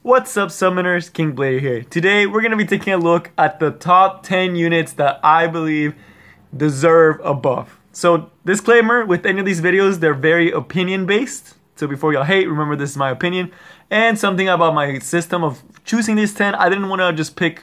What's up, summoners? King Blader here. Today we're going to be taking a look at the top 10 units that I believe deserve a buff. So disclaimer, with any of these videos, they're very opinion based. So before y'all hate, remember this is my opinion. And something about my system of choosing these 10, I didn't want to just pick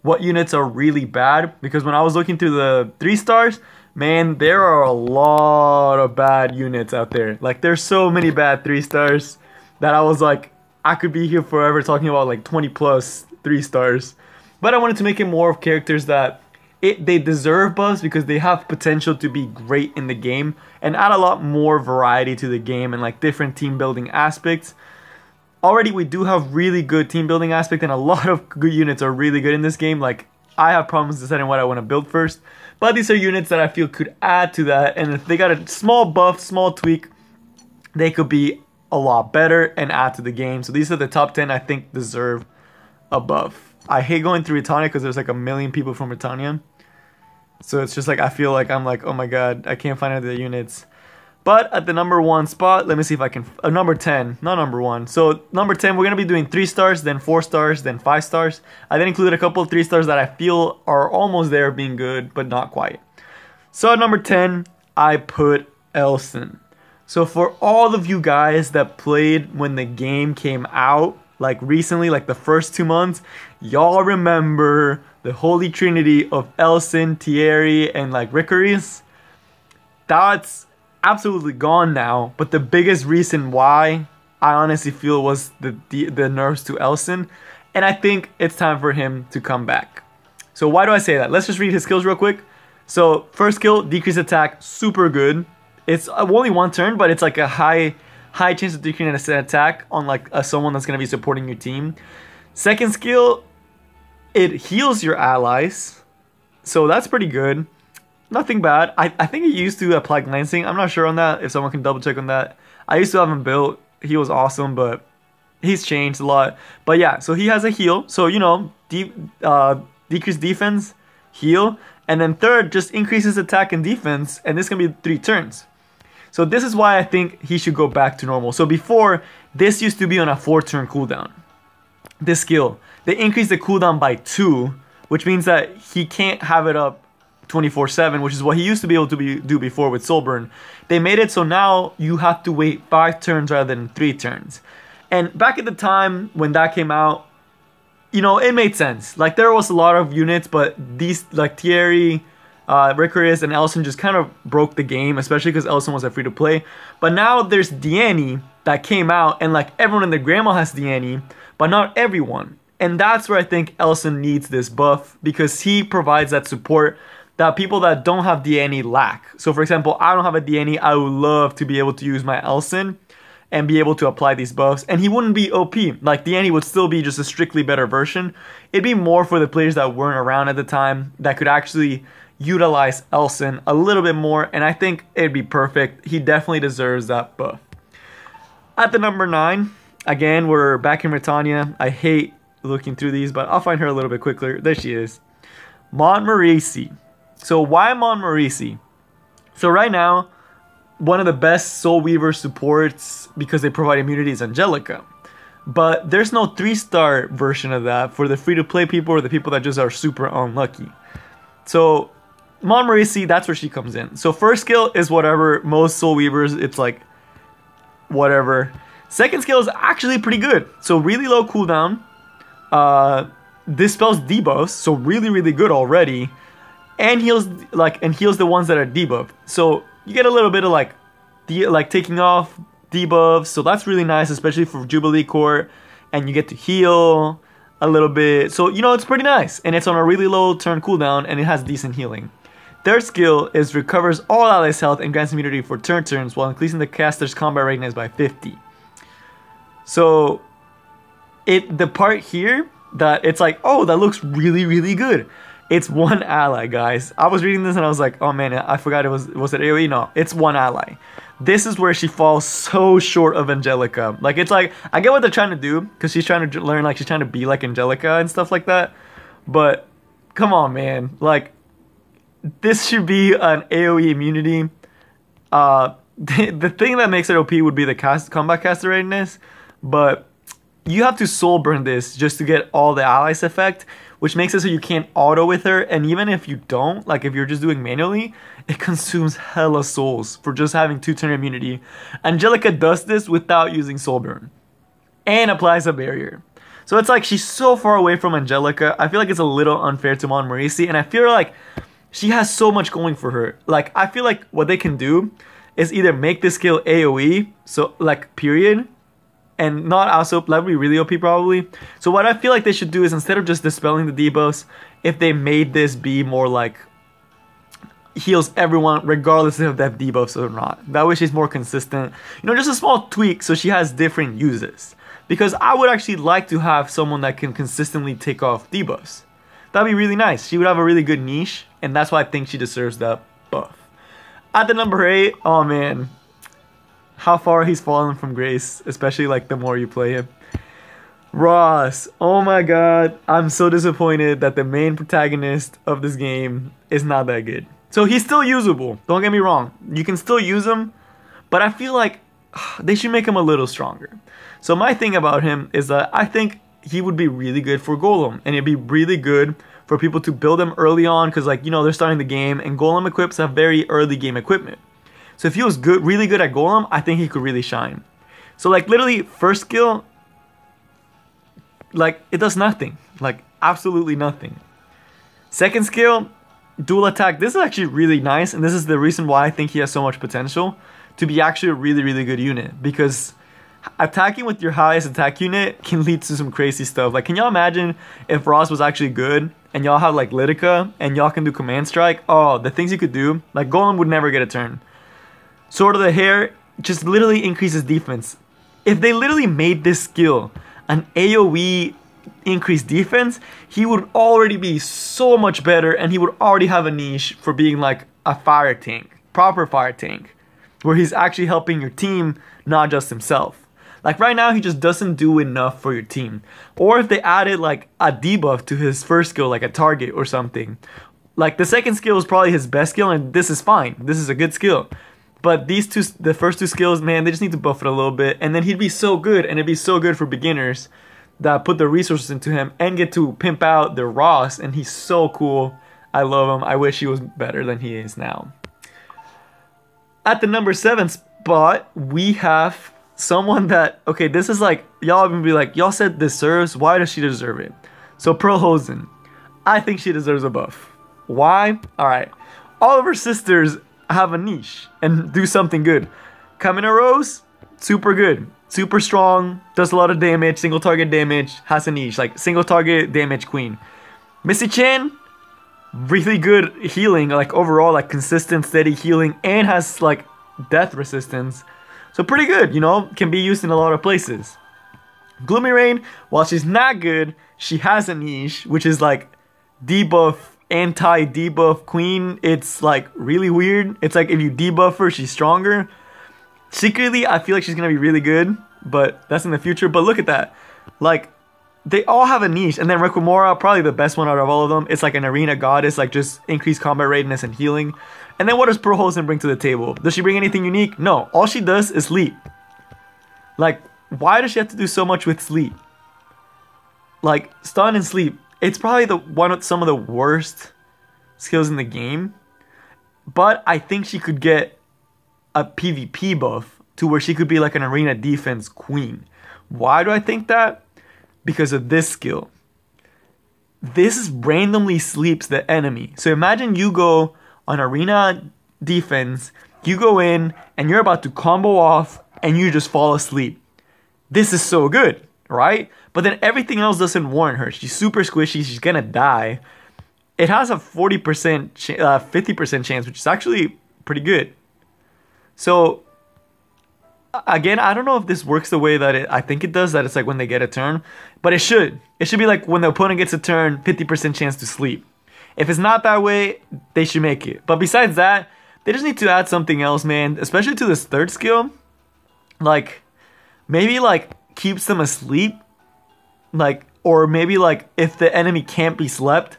what units are really bad. Because when I was looking through the 3 stars, man, there are a lot of bad units out there. Like, there's so many bad 3 stars that I was like, I could be here forever talking about like 20 plus 3 stars. But I wanted to make it more of characters that they deserve buffs because they have potential to be great in the game and add a lot more variety to the game and like different team building aspects. Already we do have really good team building aspect and a lot of good units are really good in this game. Like, I have problems deciding what I want to build first. But these are units that I feel could add to that, and if they got a small buff, small tweak, they could be a lot better and add to the game. So these are the top 10 I think deserve a buff. I hate going through Britannia because there's like a million people from Britannia. So it's just like, I feel like I'm like, oh my god, I can't find other units. But at the number 1 spot, let me see if I can, number 10, not number 1. So number 10, we're going to be doing 3 stars, then 4 stars, then 5 stars. I then included a couple of 3 stars that I feel are almost there being good, but not quite. So at number 10, I put Elson. So for all of you guys that played when the game came out, like recently, like the first 2 months, y'all remember the holy trinity of Elson, Thierry, and like Ricaries? That's absolutely gone now, but the biggest reason why I honestly feel was the nerfs to Elson, and I think it's time for him to come back. So why do I say that? Let's just read his skills real quick. So first skill, decrease attack, super good. It's only 1 turn, but it's like a high chance of decreasing an attack on like someone that's going to be supporting your team. Second skill, it heals your allies, so that's pretty good. Nothing bad. I think he used to apply glancing. I'm not sure on that, if someone can double check on that. I used to have him built. He was awesome, but he's changed a lot. But yeah, so he has a heal. So, you know, decrease defense, heal. And then third, just increases attack and defense. And this can be 3 turns. So this is why I think he should go back to normal. So before, this used to be on a 4-turn cooldown. This skill. They increased the cooldown by 2, which means that he can't have it up 24/7, which is what he used to be able to do before with Soulburn. They made it so now you have to wait 5 turns rather than 3 turns. And back at the time when that came out, you know, it made sense. Like, there was a lot of units, but these, like Thierry, Ricaries, and Elson just kind of broke the game, especially because Elson was a free-to-play. But now there's Diani that came out, and like everyone in the grandma has Diani, but not everyone. And that's where I think Elson needs this buff, because he provides that support that people that don't have Diani lack. So for example, I don't have a Diani. I would love to be able to use my Elson and be able to apply these buffs, and he wouldn't be OP. Like, Diani would still be just a strictly better version. It'd be more for the players that weren't around at the time that could actually utilize Elson a little bit more, and I think it'd be perfect. He definitely deserves that buff. At the number 9, again, we're back in Britannia. I hate looking through these, but I'll find her a little bit quicker. There she is. Montmerrecy. So why Montmerrecy? So right now, one of the best Soul Weaver supports because they provide immunity is Angelica. But there's no 3-star version of that for the free-to-play people or the people that just are super unlucky. So Montmerrecy, that's where she comes in. So first skill is whatever. Most Soul Weavers, it's like whatever. Second skill is actually pretty good. So really low cooldown. Dispels debuffs, so really good already. And heals the ones that are debuffed. So you get a little bit of like taking off debuffs. So that's really nice, especially for Jubilee Court. And you get to heal a little bit. So, you know, it's pretty nice. And it's on a really low turn cooldown, and it has decent healing. Third skill is recovers all allies' health and grants immunity for turns while increasing the caster's combat readiness by 50. So the part here that it's like, oh, that looks really good. It's 1 ally, guys. I was reading this and I was like, oh man, I forgot it was it AoE? No, it's 1 ally. This is where she falls so short of Angelica. Like, it's like, I get what they're trying to do, because she's trying to learn, like, she's trying to be like Angelica and stuff like that. But, come on, man. Like, this should be an AoE immunity. The thing that makes it OP would be the combat caster readiness. But you have to soul burn this just to get all the allies effect, which makes it so you can't auto with her. And even if you don't, like if you're just doing manually, it consumes hella souls for just having 2-turn immunity. Angelica does this without using soul burn and applies a barrier. So it's like she's so far away from Angelica. I feel like it's a little unfair to Montmerrecy, and I feel like she has so much going for her. Like, I feel like what they can do is either make this skill AoE, so like period, and not also, that would be really OP probably. So what I feel like they should do is, instead of just dispelling the debuffs, if they made this be more like heals everyone regardless if they have debuffs or not. That way she's more consistent. You know, just a small tweak so she has different uses. Because I would actually like to have someone that can consistently take off debuffs. That'd be really nice. She would have a really good niche, and that's why I think she deserves that buff. At the number 8, oh man, how far he's fallen from grace, especially like the more you play him. Ross, oh my god, I'm so disappointed that the main protagonist of this game is not that good. So he's still usable, don't get me wrong. You can still use him, but I feel like they should make him a little stronger. So my thing about him is that I think he would be really good for Golem, and it'd be really good for people to build him early on, because like, you know, they're starting the game and Golem equips have very early game equipment. So if he was good, really good at Golem, I think he could really shine. So like literally first skill, like it does nothing, like absolutely nothing. Second skill, dual attack. This is actually really nice, and this is the reason why I think he has so much potential to be actually a really, really good unit, because attacking with your highest attack unit can lead to some crazy stuff. Like, can y'all imagine if Ross was actually good and y'all have like Litica and y'all can do command strike? Oh, the things you could do. Like Golem would never get a turn. Sword of the Hair just literally increases defense. If they literally made this skill an AoE increased defense, he would already be so much better, and he would already have a niche for being like a fire tank, proper fire tank, where he's actually helping your team, not just himself. Like right now, he just doesn't do enough for your team. Or if they added like a debuff to his first skill, like a target or something. Like the second skill is probably his best skill, and this is fine. This is a good skill. But these two, the first two skills, man, they just need to buff it a little bit. And then he'd be so good, and it'd be so good for beginners that put the resources into him and get to pimp out their Ross. And he's so cool. I love him. I wish he was better than he is now. At the number 7 spot, we have someone that, okay, this is like, y'all would be like, y'all said deserves, why does she deserve it? So Pearlhoesin, I think she deserves a buff. Why? Alright, all of her sisters have a niche and do something good. Kamina Rose, super good, super strong, does a lot of damage, single target damage, has a niche, like single target damage queen. Missy Chan, really good healing, like overall, like consistent, steady healing, and has like death resistance. So pretty good, you know, can be used in a lot of places. Gloomy Rain, while she's not good, she has a niche, which is like debuff, anti-debuff queen. It's like really weird. It's like if you debuff her, she's stronger. Secretly, I feel like she's gonna be really good, but that's in the future. But look at that. Like, they all have a niche. And then Requimora, probably the best one out of all of them. It's like an arena goddess, like just increased combat readiness and healing. And then what does Pearlhoesin bring to the table? Does she bring anything unique? No. All she does is sleep. Like, why does she have to do so much with sleep? Like, stun and sleep. It's probably some of the worst skills in the game. But I think she could get a PvP buff to where she could be like an arena defense queen. Why do I think that? Because of this skill. This randomly sleeps the enemy. So imagine you go on arena defense, you go in and you're about to combo off and you just fall asleep. This is so good, right? But then everything else doesn't warrant her. She's super squishy, she's gonna die. It has a 40%, 50% chance, which is actually pretty good. So again, I don't know if this works the way that I think it does, that it's like when they get a turn, but it should. It should be like when the opponent gets a turn, 50% chance to sleep. If it's not that way, they should make it. But besides that, they just need to add something else, man. Especially to this third skill. Like, maybe like keeps them asleep. Like, or maybe like if the enemy can't be slept,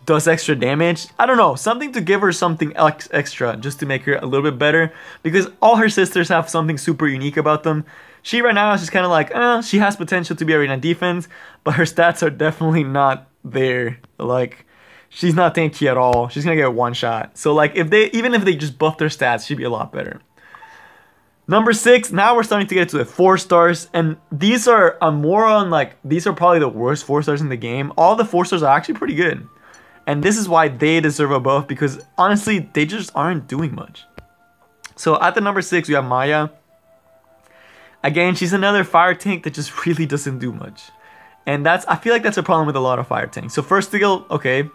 does extra damage. I don't know. Something to give her something extra just to make her a little bit better. Because all her sisters have something super unique about them. She right now is just kind of like, she has potential to be arena defense, but her stats are definitely not there. Like, she's not tanky at all. She's gonna get one shot. So like, even if they just buff their stats, she'd be a lot better. Number 6, now we're starting to get to the 4 stars, and these are more on like, these are probably the worst 4 stars in the game. All the 4 stars are actually pretty good, and this is why they deserve a buff, because honestly, they just aren't doing much. So at the number 6, we have Maya. Again, she's another fire tank that just really doesn't do much, and I feel like that's a problem with a lot of fire tanks. So first skill, okay,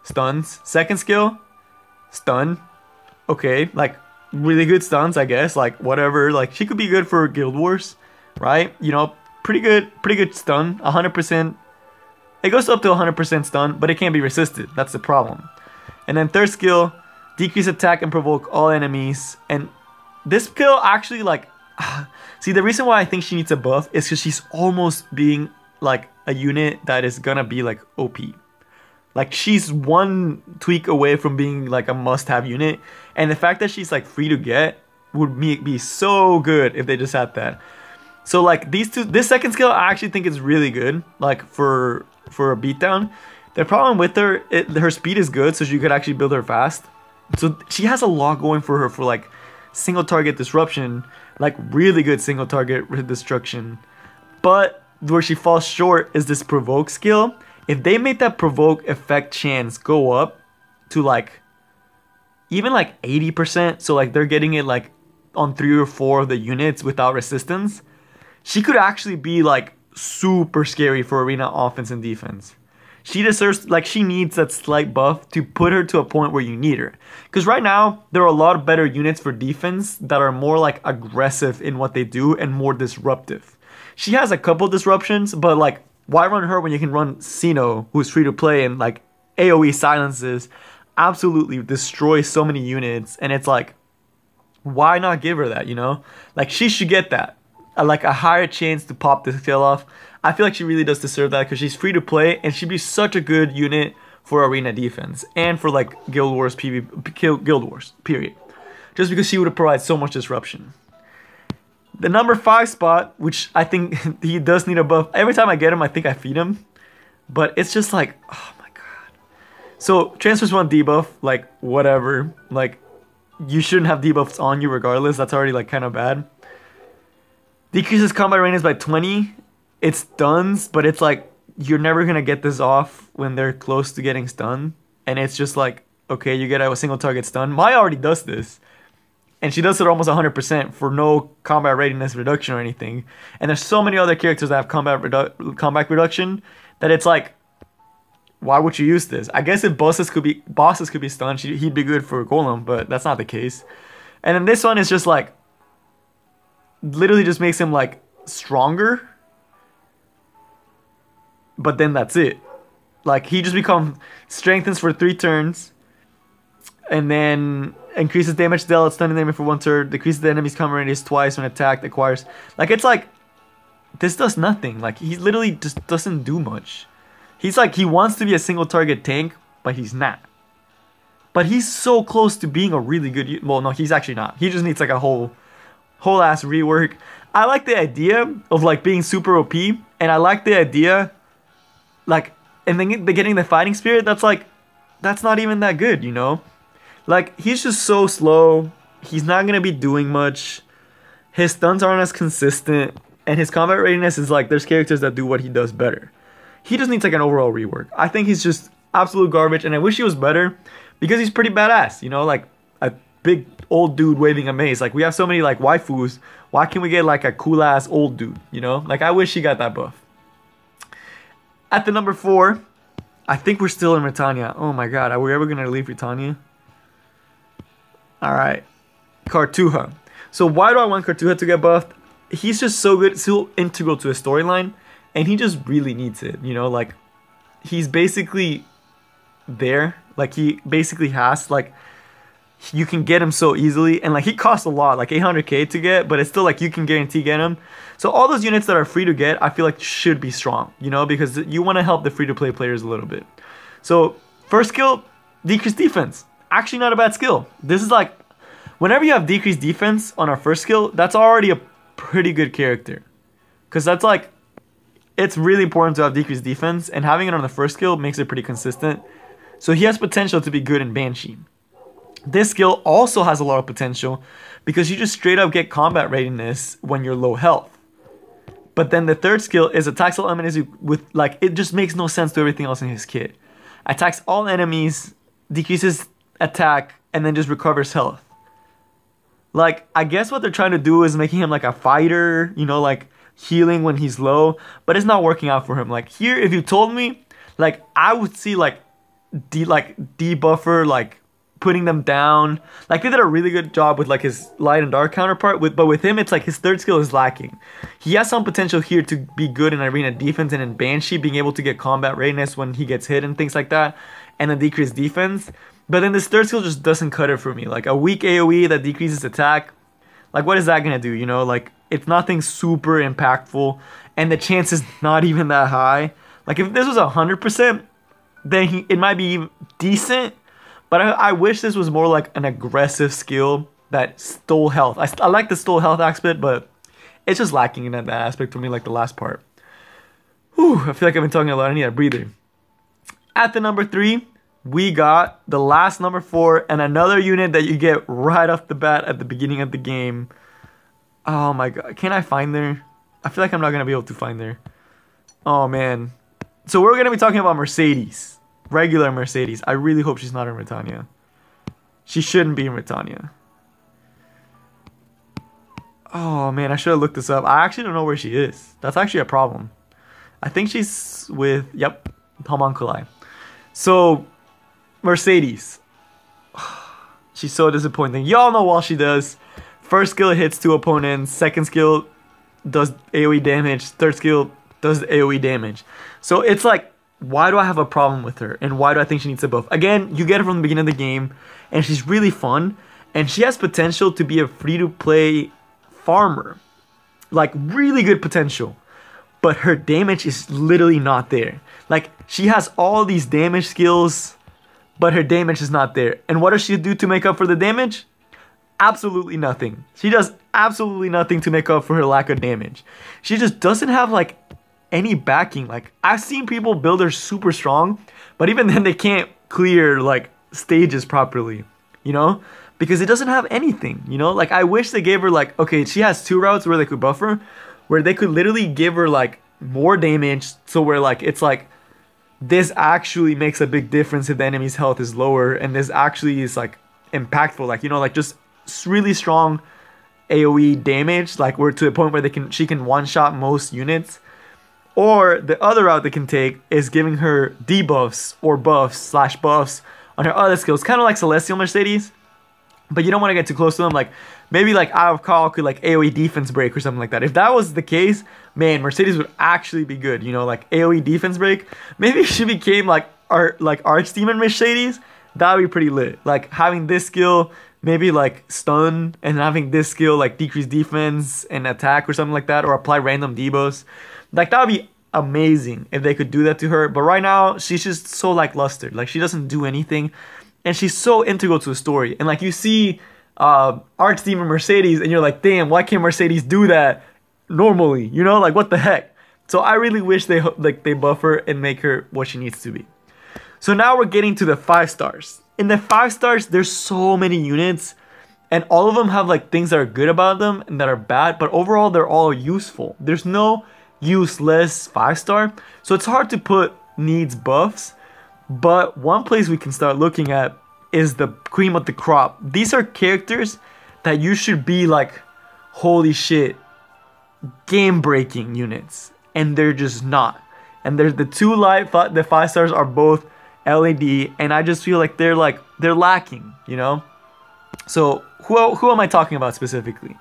stuns. Second skill, stun. Okay, like, really good stuns, I guess, like whatever. Like, she could be good for Guild Wars, right? You know, pretty good stun. 100%. It goes up to 100% stun, but it can't be resisted. That's the problem. And then third skill, decrease attack and provoke all enemies. And this skill actually, like, see, the reason why I think she needs a buff is because she's almost being like a unit that is gonna be like OP. Like, she's one tweak away from being like a must-have unit, and the fact that she's like free to get would be so good if they just had that. So like, this second skill I actually think is really good, like for a beatdown. The problem with her, her speed is good, so you could actually build her fast. So she has a lot going for her for like single target disruption, like really good single target destruction. But where she falls short is this provoke skill. If they made that provoke effect chance go up to like even like 80%, so like they're getting it like on 3 or 4 of the units without resistance, she could actually be like super scary for arena offense and defense. She deserves, like, she needs that slight buff to put her to a point where you need her. Because right now, there are a lot of better units for defense that are more like aggressive in what they do and more disruptive. She has a couple disruptions, but like, why run her when you can run Sino, who's free to play, and like AoE silences absolutely destroy so many units, and it's like, why not give her that, you know? Like, she should get that. Like a higher chance to pop this skill off. I feel like she really does deserve that because she's free to play, and she'd be such a good unit for arena defense and for like Guild Wars Guild Wars, period. Just because she would provide so much disruption. The number 5 spot, which I think he does need a buff. Every time I get him, I think I feed him. But it's just like, oh my god. So, transfers 1 debuff, like, whatever. Like, you shouldn't have debuffs on you regardless. That's already, like, kind of bad. Decreases combat range by 20. It stuns, but it's like, you're never going to get this off when they're close to getting stunned. And it's just like, okay, you get a single target stun. Maya already does this. And she does it almost 100% for no combat readiness reduction or anything. And there's so many other characters that have combat reduction that it's like, why would you use this? I guess if bosses could be stunned, he'd be good for Golem, but that's not the case. And then this one is just like, literally just makes him like stronger. But then that's it. Like, he just strengthens for 3 turns. And then increases damage dealt, stunning damage for 1 turn, decreases the enemy's combat radius twice when attacked, acquires. Like, it's like, this does nothing. Like, he literally just doesn't do much. He's like, he wants to be a single target tank, but he's not. But he's so close to being a really good, well, no, he's actually not. He just needs like a whole ass rework. I like the idea of like being super OP, and I like the idea, like, and then getting the fighting spirit, that's like, that's not even that good, you know? Like, he's just so slow. He's not going to be doing much. His stuns aren't as consistent. And his combat readiness is like, there's characters that do what he does better. He just needs like an overall rework. I think he's just absolute garbage. And I wish he was better because he's pretty badass. You know, like a big old dude waving a mace. Like, we have so many like waifus. Why can't we get like a cool ass old dude? You know, like, I wish he got that buff. At the number 4, I think we're still in Britannia. Oh my god, are we ever going to leave Britannia? Alright, Cartuja. So why do I want Cartuja to get buffed? He's just so good, so integral to his storyline, and he just really needs it, you know, like, he's basically there, like, he basically has, like, you can get him so easily, and like, he costs a lot, like 800k to get, but it's still like, you can guarantee get him. So all those units that are free to get, I feel like should be strong, you know, because you want to help the free to play players a little bit. So first skill, decrease defense. Actually not a bad skill. This is like, whenever you have decreased defense on our first skill, that's already a pretty good character. Because that's like, it's really important to have decreased defense, and having it on the first skill makes it pretty consistent. So he has potential to be good in Banshee. This skill also has a lot of potential because you just straight up get combat readiness when you're low health. But then the third skill is attacks all enemies with, like, it just makes no sense to everything else in his kit. Attacks all enemies, decreases attack, and then just recovers health. Like, I guess what they're trying to do is making him like a fighter, you know, like healing when he's low, but it's not working out for him. Like here, if you told me, like, I would see like debuffer, like putting them down. Like they did a really good job with like his light and dark counterpart, but with him it's like his third skill is lacking. He has some potential here to be good in arena defense and in Banshee, being able to get combat readiness when he gets hit and things like that, and a decreased defense. But then this third skill just doesn't cut it for me. Like a weak AoE that decreases attack, like what is that gonna do, you know? Like it's nothing super impactful, and the chance is not even that high. Like if this was 100%, then it might be decent. But I wish this was more like an aggressive skill that stole health. I like the stole health aspect, but it's just lacking in that aspect for me, like the last part. Whew, I feel like I've been talking a lot. I need a breather. At the number 3, we got the last number 4 and another unit that you get right off the bat at the beginning of the game. Oh my god, can I find there? I feel like I'm not going to be able to find there. Oh man. So we're going to be talking about Mercedes. Regular Mercedes. I really hope she's not in Britannia. She shouldn't be in Britannia. Oh man, I should have looked this up. I actually don't know where she is. That's actually a problem. I think she's with, yep, Homunculi. So, Mercedes. She's so disappointing. Y'all know what she does. First skill hits 2 opponents. Second skill does AoE damage. Third skill does AoE damage. So it's like, why do I have a problem with her? And why do I think she needs a buff? Again, you get her from the beginning of the game, and she's really fun. And she has potential to be a free-to-play farmer. Like, really good potential. But her damage is literally not there. Like, she has all these damage skills, but her damage is not there. And what does she do to make up for the damage? Absolutely nothing. She does absolutely nothing to make up for her lack of damage. She just doesn't have, like, any backing. Like, I've seen people build her super strong, but even then they can't clear, like, stages properly, you know? Because it doesn't have anything, you know? Like, I wish they gave her, like, okay, she has 2 routes where they could buff her, where they could literally give her, like, more damage, so where, like, it's like, this actually makes a big difference if the enemy's health is lower, and this actually is, like, impactful, like, you know, like, just really strong AoE damage, like, we're to the point where she can one-shot most units. Or the other route they can take is giving her debuffs or buffs / buffs on her other skills, kind of like Celestial Mercedes, but you don't want to get too close to them. Like, maybe like Eye of Call could like AoE defense break or something like that. If that was the case, man, Mercedes would actually be good, you know, like AoE defense break. Maybe if she became like Archdemon Mercedes, that would be pretty lit. Like having this skill, maybe like stun, and having this skill like decrease defense and attack or something like that, or apply random debuffs. Like, that would be amazing if they could do that to her. But right now, she's just so lackluster. Like, she doesn't do anything. And she's so integral to the story. And, like, you see Archdemon Mercedes, and you're like, damn, why can't Mercedes do that normally? You know? Like, what the heck? So, I really wish they buff her and make her what she needs to be. So, now we're getting to the 5 stars. In the 5 stars, there's so many units. And all of them have, like, things that are good about them and that are bad. But overall, they're all useful. There's no useless 5-star, so it's hard to put needs buffs. But one place we can start looking at is the cream of the crop. These are characters that you should be like, holy shit, game breaking units, and they're just not. And there's the 2 light, the 5 stars are both LED, and I just feel like they're lacking, you know. So who am I talking about specifically?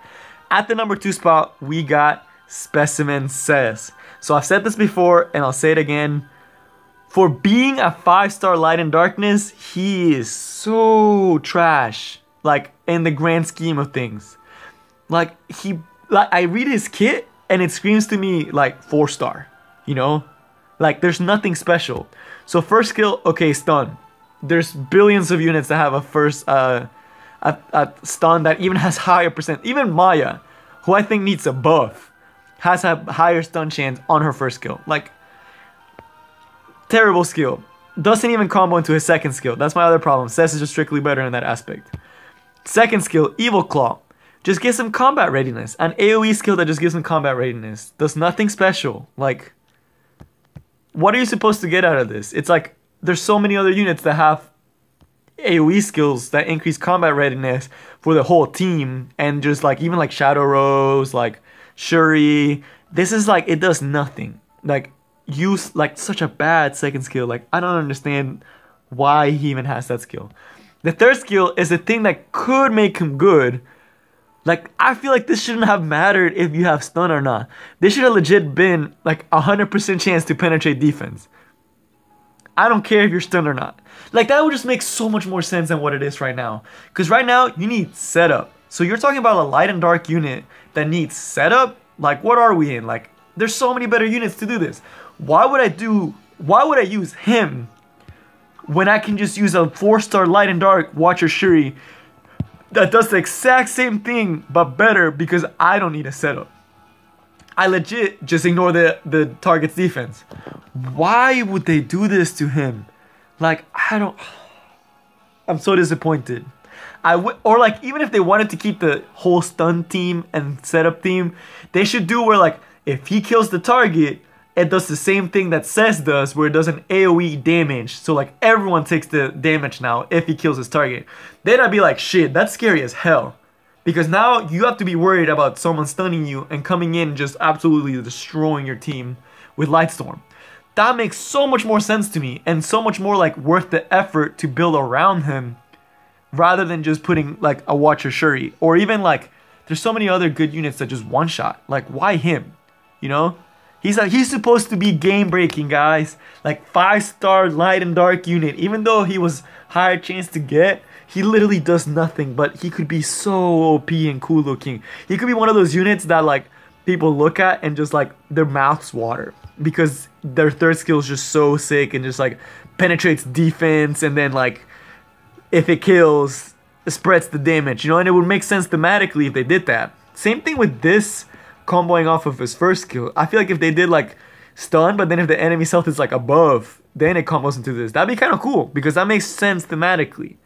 At the number 2 spot, we got Specimen Sez. So I've said this before and I'll say it again. For being a 5-star light and darkness, he is so trash. Like, in the grand scheme of things. Like, I read his kit and it screams to me like 4-star. You know? Like, there's nothing special. So first skill, okay, stun. There's billions of units that have a first a stun that even has higher percent. Even Maya, who I think needs a buff, has a higher stun chance on her first skill. Like, terrible skill. Doesn't even combo into his second skill. That's my other problem. Sez is just strictly better in that aspect. Second skill, Evil Claw. Just gives him combat readiness. An AoE skill that just gives him combat readiness. Does nothing special. Like, what are you supposed to get out of this? It's like, there's so many other units that have AoE skills that increase combat readiness for the whole team. And just like, even like Shadow Rose, like Shuri. This is like, it does nothing. Like, use like such a bad second skill. Like, I don't understand why he even has that skill. The third skill is the thing that could make him good. Like, I feel like this shouldn't have mattered if you have stun or not. This should have legit been like 100% chance to penetrate defense. I don't care if you're stunned or not. Like, that would just make so much more sense than what it is right now. Because right now, you need setup. So you're talking about a light and dark unit that needs setup? Like, what are we in? Like, there's so many better units to do this. Why would I use him when I can just use a 4-star light and dark Watcher Shuri that does the exact same thing but better because I don't need a setup? I legit just ignore the target's defense. Why would they do this to him? Like, I'm so disappointed. Or like, even if they wanted to keep the whole stun team and setup team, they should do where like, if he kills the target, it does the same thing that Sez does, where it does an AoE damage. So like, everyone takes the damage now if he kills his target. Then I'd be like, shit, that's scary as hell. Because now you have to be worried about someone stunning you and coming in just absolutely destroying your team with Lightstorm. That makes so much more sense to me, and so much more like worth the effort to build around him, rather than just putting like a Watcher Shuri. Or even like, there's so many other good units that just one-shot. Like, why him? You know? He's supposed to be game-breaking, guys. Like, 5-star light and dark unit. Even though he was higher chance to get, he literally does nothing. But he could be so OP and cool looking. He could be one of those units that like people look at and just like their mouths water, because their third skill is just so sick and just like penetrates defense, and then like if it kills, it spreads the damage, you know. And it would make sense thematically if they did that. Same thing with this comboing off of his first skill. I feel like if they did like stun, but then if the enemy's health is like above, then it combos into this. That'd be kind of cool, because that makes sense thematically.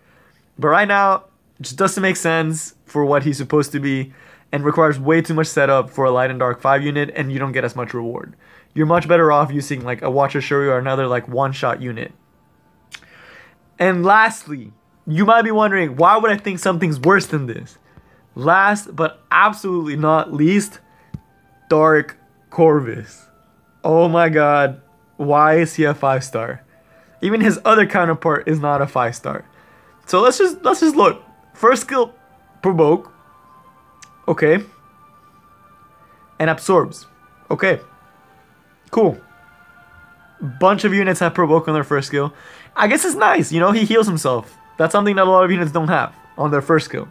But right now, it just doesn't make sense for what he's supposed to be, and requires way too much setup for a light and dark 5 unit, and you don't get as much reward. You're much better off using like a Watcher Shuri or another like one-shot unit. And lastly, you might be wondering, why would I think something's worse than this? Last but absolutely not least, Dark Corvus. Oh my god, why is he a 5-star? Even his other counterpart is not a 5-star. So let's just look. First skill, Provoke. Okay. And Absorbs. Okay. Cool. Bunch of units have Provoke on their first skill. I guess it's nice, you know, he heals himself. That's something that a lot of units don't have on their first skill.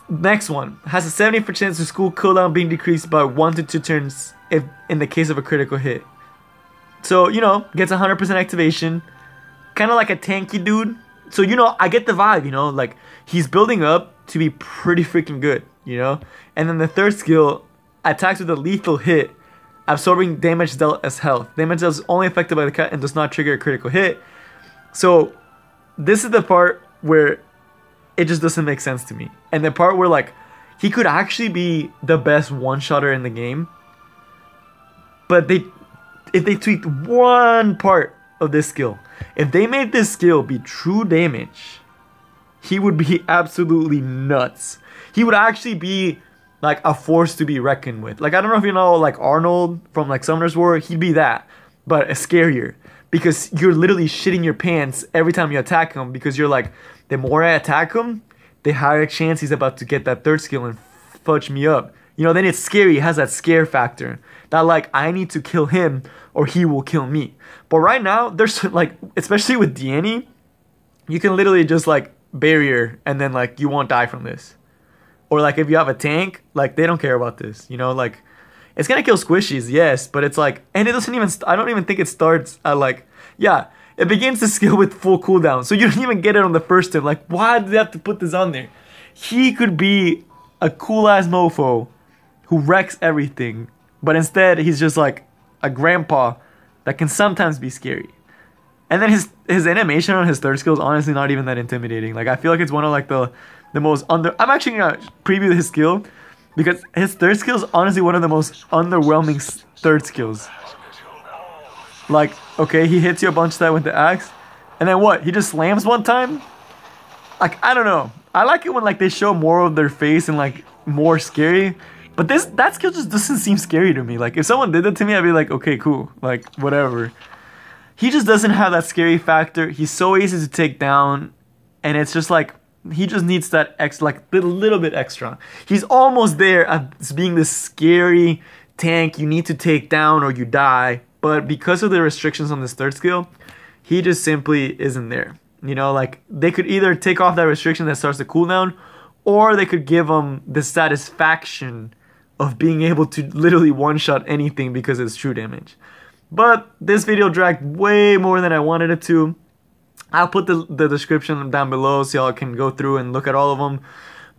Next one has a 70% chance of school cooldown being decreased by 1 to 2 turns if in the case of a critical hit. So, you know, gets 100% activation. Kind of like a tanky dude. So, you know, I get the vibe, you know, like he's building up to be pretty freaking good, you know. And then the third skill, attacks with a lethal hit, absorbing damage dealt as health. Damage dealt is only affected by the cut and does not trigger a critical hit. So, this is the part where it just doesn't make sense to me. And the part where like he could actually be the best one-shotter in the game, but if they tweaked one part of this skill, if they made this skill be true damage, he would be absolutely nuts. He would actually be like a force to be reckoned with. Like, I don't know if you know like Arnold from like Summoner's War, he'd be that, but scarier, because you're literally shitting your pants every time you attack him, because you're like, the more I attack him, the higher chance he's about to get that third skill and fudge me up. You know, then it's scary. It has that scare factor. That like, I need to kill him or he will kill me. But right now, there's like, especially with Deanny, you can literally just like barrier and then like you won't die from this. Or like if you have a tank, like they don't care about this. You know, like it's gonna kill squishies, yes, but it's like, and it doesn't even, I don't even think it starts at like, yeah. It begins the skill with full cooldown, so you don't even get it on the first turn. Like, why do they have to put this on there? He could be a cool ass mofo who wrecks everything, but instead he's just like a grandpa that can sometimes be scary. And then his animation on his third skill is honestly not even that intimidating. Like, I feel like it's one of like the most under. I'm actually gonna preview his skill because his third skill is honestly one of the most underwhelming third skills. Like, okay, he hits you a bunch of that with the axe, and then what? He just slams one time. Like, I don't know. I like it when like they show more of their face and like more scary. But that skill just doesn't seem scary to me. Like, if someone did that to me, I'd be like, okay, cool. Like, whatever. He just doesn't have that scary factor. He's so easy to take down. And it's just like, he just needs that extra, like, a little bit extra. He's almost there as being this scary tank you need to take down or you die. But because of the restrictions on this third skill, he just simply isn't there. You know, like, they could either take off that restriction that starts the cooldown, or they could give him the satisfaction of being able to literally one-shot anything because it's true damage. But this video dragged way more than I wanted it to. I'll put the description down below so y'all can go through and look at all of them.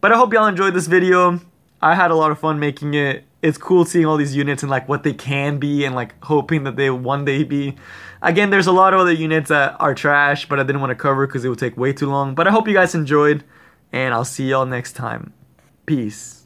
But I hope y'all enjoyed this video. I had a lot of fun making it. It's cool seeing all these units and like what they can be and like hoping that they one day be. Again, there's a lot of other units that are trash, but I didn't want to cover because it would take way too long. But I hope you guys enjoyed, and I'll see y'all next time. Peace.